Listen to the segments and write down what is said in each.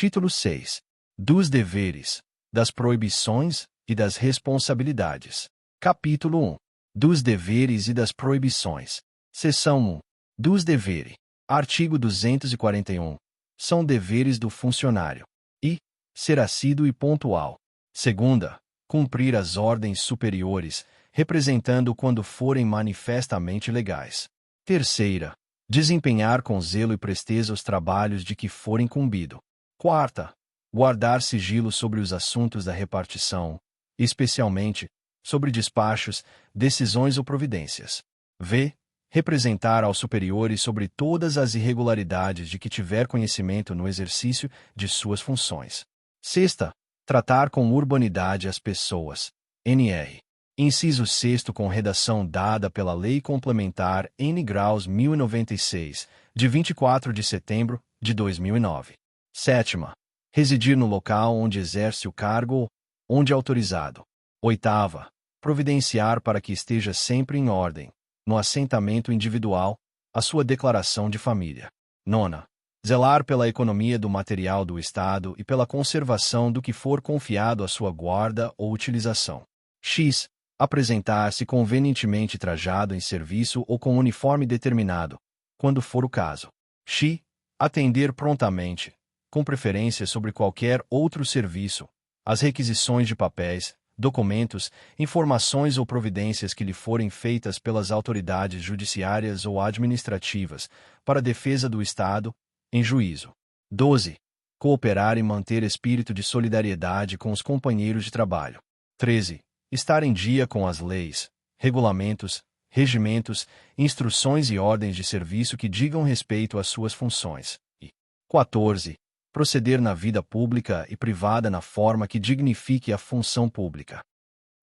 Título 6. Dos deveres, das proibições e das responsabilidades. Capítulo 1. Dos deveres e das proibições. Seção 1. Dos deveres. Artigo 241. São deveres do funcionário. I. Ser assíduo e pontual. Segunda. Cumprir as ordens superiores, representando quando forem manifestamente legais. Terceira. Desempenhar com zelo e presteza os trabalhos de que for incumbido. Quarta. Guardar sigilo sobre os assuntos da repartição, especialmente sobre despachos, decisões ou providências. V. Representar aos superiores sobre todas as irregularidades de que tiver conhecimento no exercício de suas funções. Sexta. Tratar com urbanidade as pessoas. NR. Inciso 6º com redação dada pela Lei Complementar N. Graus 1096, de 24 de setembro de 2009. Sétima. Residir no local onde exerce o cargo ou onde autorizado. Oitava. Providenciar para que esteja sempre em ordem, no assentamento individual, a sua declaração de família. Nona. Zelar pela economia do material do Estado e pela conservação do que for confiado à sua guarda ou utilização. X. Apresentar-se convenientemente trajado em serviço ou com uniforme determinado, quando for o caso. X. Atender prontamente, com preferência sobre qualquer outro serviço, as requisições de papéis, documentos, informações ou providências que lhe forem feitas pelas autoridades judiciárias ou administrativas, para a defesa do Estado, em juízo. 12. Cooperar e manter espírito de solidariedade com os companheiros de trabalho. 13. Estar em dia com as leis, regulamentos, regimentos, instruções e ordens de serviço que digam respeito às suas funções. E 14. Proceder na vida pública e privada na forma que dignifique a função pública.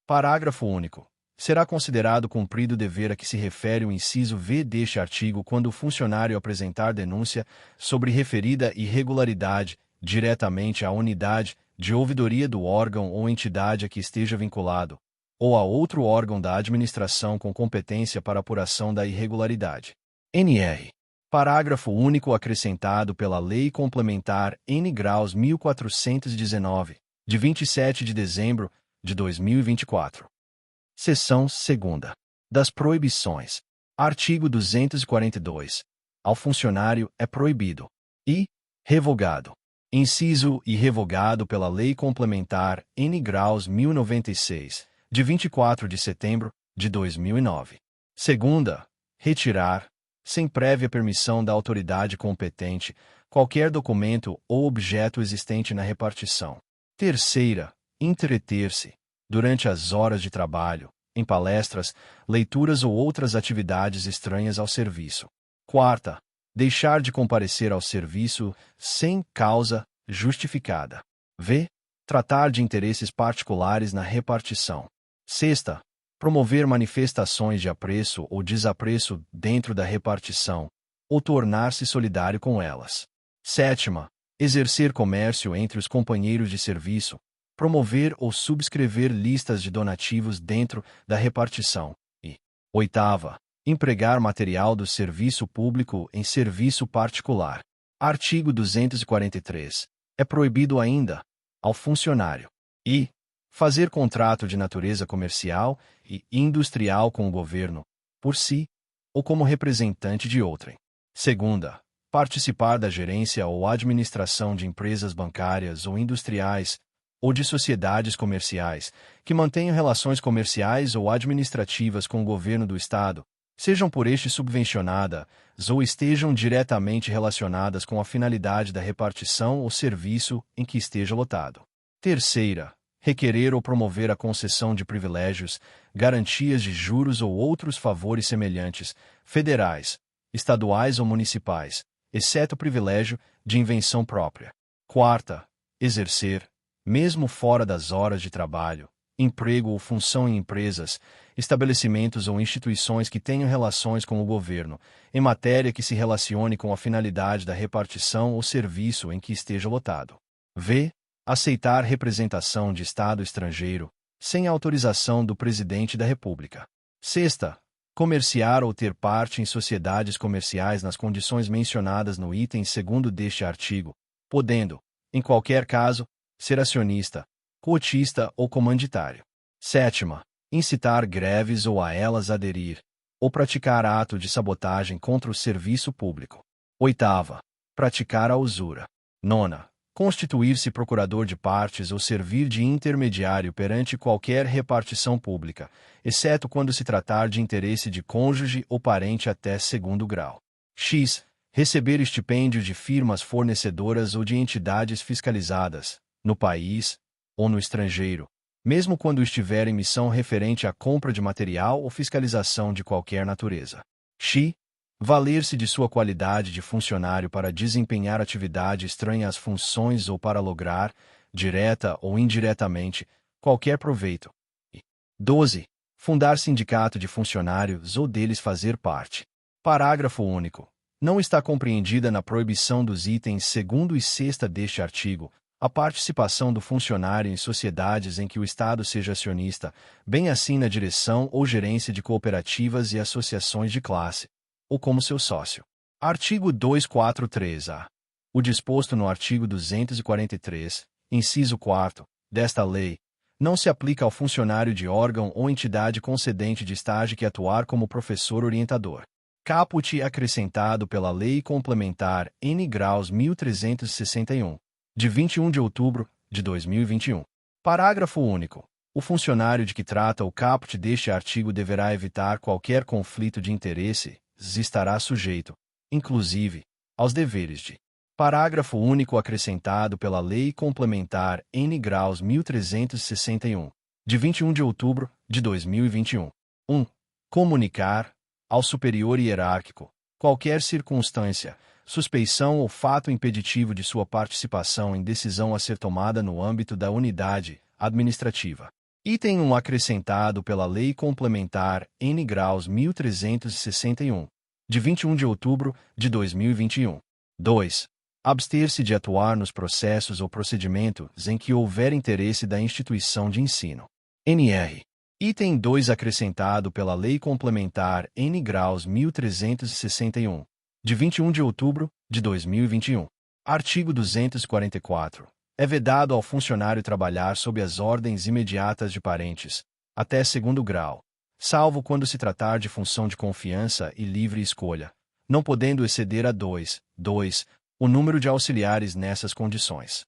Parágrafo único. Será considerado cumprido o dever a que se refere o inciso V deste artigo quando o funcionário apresentar denúncia sobre referida irregularidade diretamente à unidade de ouvidoria do órgão ou entidade a que esteja vinculado, ou a outro órgão da administração com competência para apuração da irregularidade. NR. Parágrafo único acrescentado pela Lei Complementar N. Graus 1419, de 27 de dezembro de 2024. Seção 2ª. Das proibições. Artigo 242. Ao funcionário é proibido. I. Revogado. Inciso I. Revogado pela Lei Complementar N. Graus 1096, de 24 de setembro de 2009. Segunda. Retirar, sem prévia permissão da autoridade competente, qualquer documento ou objeto existente na repartição. Terceira. Entreter-se, durante as horas de trabalho, em palestras, leituras ou outras atividades estranhas ao serviço. Quarta. Deixar de comparecer ao serviço sem causa justificada. V. Tratar de interesses particulares na repartição. Sexta. Promover manifestações de apreço ou desapreço dentro da repartição, ou tornar-se solidário com elas. Sétima. Exercer comércio entre os companheiros de serviço, promover ou subscrever listas de donativos dentro da repartição. E oitava. Empregar material do serviço público em serviço particular. Artigo 243. É proibido ainda, ao funcionário, I. Fazer contrato de natureza comercial e industrial com o governo, por si, ou como representante de outrem. Segunda. Participar da gerência ou administração de empresas bancárias ou industriais, ou de sociedades comerciais, que mantenham relações comerciais ou administrativas com o governo do Estado, sejam por este subvencionadas ou estejam diretamente relacionadas com a finalidade da repartição ou serviço em que esteja lotado. Terceira. Requerer ou promover a concessão de privilégios, garantias de juros ou outros favores semelhantes, federais, estaduais ou municipais, exceto o privilégio de invenção própria. Quarta. Exercer, mesmo fora das horas de trabalho, emprego ou função em empresas, estabelecimentos ou instituições que tenham relações com o governo, em matéria que se relacione com a finalidade da repartição ou serviço em que esteja lotado. V. Aceitar representação de Estado estrangeiro, sem autorização do Presidente da República. Sexta. Comerciar ou ter parte em sociedades comerciais nas condições mencionadas no item 2º deste artigo, podendo, em qualquer caso, ser acionista, cotista ou comanditário. 7ª, incitar greves ou a elas aderir, ou praticar ato de sabotagem contra o serviço público. 8ª, praticar a usura. 9ª, constituir-se procurador de partes ou servir de intermediário perante qualquer repartição pública, exceto quando se tratar de interesse de cônjuge ou parente até segundo grau. X. Receber estipêndio de firmas fornecedoras ou de entidades fiscalizadas, no país ou no estrangeiro, mesmo quando estiver em missão referente à compra de material ou fiscalização de qualquer natureza. X. Valer-se de sua qualidade de funcionário para desempenhar atividade estranha às funções ou para lograr, direta ou indiretamente, qualquer proveito. E 12. Fundar sindicato de funcionários ou deles fazer parte. Parágrafo único. Não está compreendida na proibição dos itens 2º e 6ª deste artigo a participação do funcionário em sociedades em que o Estado seja acionista, bem assim na direção ou gerência de cooperativas e associações de classe, ou como seu sócio. Artigo 243-A. O disposto no artigo 243, inciso 4º, desta lei, não se aplica ao funcionário de órgão ou entidade concedente de estágio que atuar como professor orientador. Caput acrescentado pela Lei Complementar N. Graus 1361, de 21 de outubro de 2021. Parágrafo único. O funcionário de que trata o caput deste artigo deverá evitar qualquer conflito de interesses e estará sujeito, inclusive, aos deveres de. Parágrafo único acrescentado pela Lei Complementar N. Graus 1361, de 21 de outubro de 2021. 1. Comunicar ao superior hierárquico qualquer circunstância, suspeição ou fato impeditivo de sua participação em decisão a ser tomada no âmbito da unidade administrativa. Item 1 acrescentado pela Lei Complementar N. Graus 1361, de 21 de outubro de 2021. 2. Abster-se de atuar nos processos ou procedimentos em que houver interesse da instituição de ensino. NR. Item 2 acrescentado pela Lei Complementar N. Graus 1361, de 21 de outubro de 2021. Artigo 244. É vedado ao funcionário trabalhar sob as ordens imediatas de parentes, até segundo grau, salvo quando se tratar de função de confiança e livre escolha, não podendo exceder a 2 o número de auxiliares nessas condições.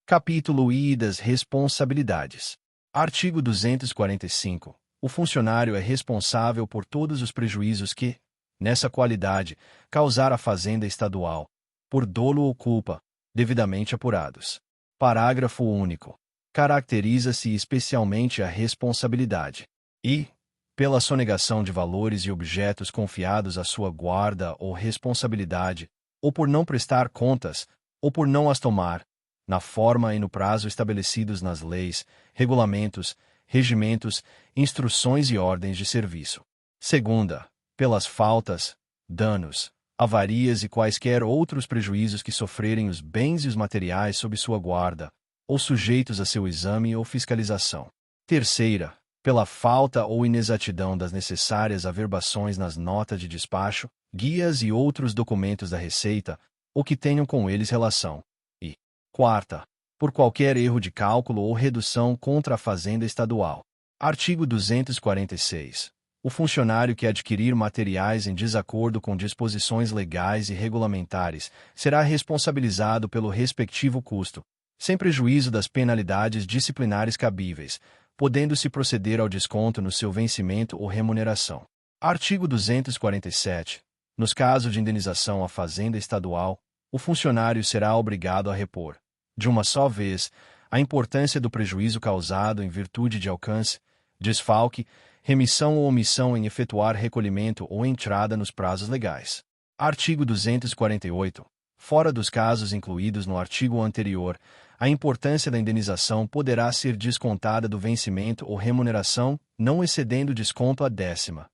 Capítulo I das responsabilidades. Artigo 245. O funcionário é responsável por todos os prejuízos que, nessa qualidade, causar à Fazenda Estadual, por dolo ou culpa, devidamente apurados. Parágrafo único. Caracteriza-se especialmente a responsabilidade e, pela sonegação de valores e objetos confiados à sua guarda ou responsabilidade, ou por não prestar contas, ou por não as tomar, na forma e no prazo estabelecidos nas leis, regulamentos, regimentos, instruções e ordens de serviço. Segunda, pelas faltas, danos, avarias e quaisquer outros prejuízos que sofrerem os bens e os materiais sob sua guarda, ou sujeitos a seu exame ou fiscalização. Terceira, pela falta ou inexatidão das necessárias averbações nas notas de despacho, guias e outros documentos da Receita, ou que tenham com eles relação. E, quarta, por qualquer erro de cálculo ou redução contra a Fazenda Estadual. Artigo 246. O funcionário que adquirir materiais em desacordo com disposições legais e regulamentares será responsabilizado pelo respectivo custo, sem prejuízo das penalidades disciplinares cabíveis, podendo-se proceder ao desconto no seu vencimento ou remuneração. Artigo 247. Nos casos de indenização à Fazenda Estadual, o funcionário será obrigado a repor, de uma só vez, a importância do prejuízo causado em virtude de alcance, desfalque, remissão ou omissão em efetuar recolhimento ou entrada nos prazos legais. Artigo 248. Fora dos casos incluídos no artigo anterior, a importância da indenização poderá ser descontada do vencimento ou remuneração, não excedendo o desconto a décima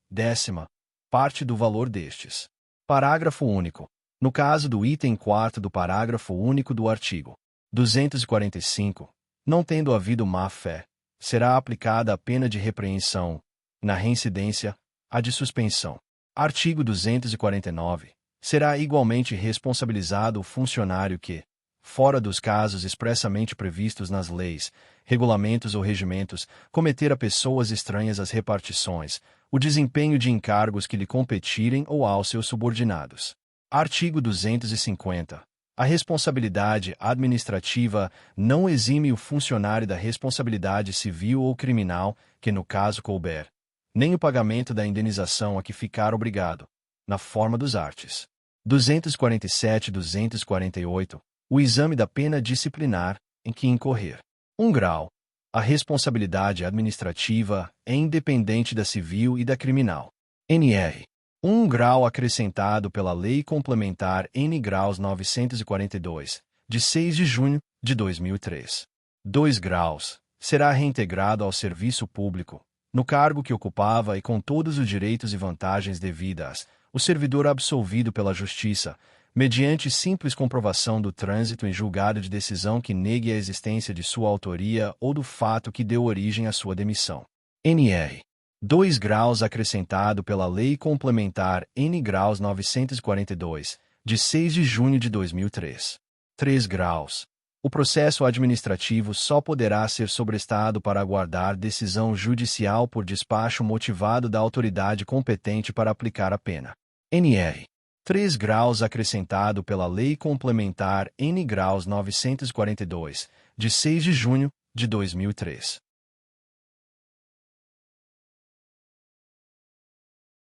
parte do valor destes. Parágrafo único. No caso do item 4º do parágrafo único do artigo 245, não tendo havido má-fé, será aplicada a pena de repreensão, na reincidência, a de suspensão. Artigo 249. Será igualmente responsabilizado o funcionário que, fora dos casos expressamente previstos nas leis, regulamentos ou regimentos, cometer a pessoas estranhas as repartições, o desempenho de encargos que lhe competirem ou aos seus subordinados. Artigo 250. A responsabilidade administrativa não exime o funcionário da responsabilidade civil ou criminal, que no caso couber, nem o pagamento da indenização a que ficar obrigado, na forma dos arts. 247 e 248. O exame da pena disciplinar, em que incorrer. 1 grau. A responsabilidade administrativa é independente da civil e da criminal. NR. 1 grau acrescentado pela Lei Complementar N graus 942, de 6 de junho de 2003. 2 graus. Será reintegrado ao serviço público, no cargo que ocupava e com todos os direitos e vantagens devidas, o servidor absolvido pela Justiça, mediante simples comprovação do trânsito em julgado de decisão que negue a existência de sua autoria ou do fato que deu origem à sua demissão. NR. 2 graus acrescentado pela Lei Complementar N graus 942, de 6 de junho de 2003. 3 graus. O processo administrativo só poderá ser sobrestado para aguardar decisão judicial por despacho motivado da autoridade competente para aplicar a pena. NR. 3 graus acrescentado pela Lei Complementar N graus 942, de 6 de junho de 2003.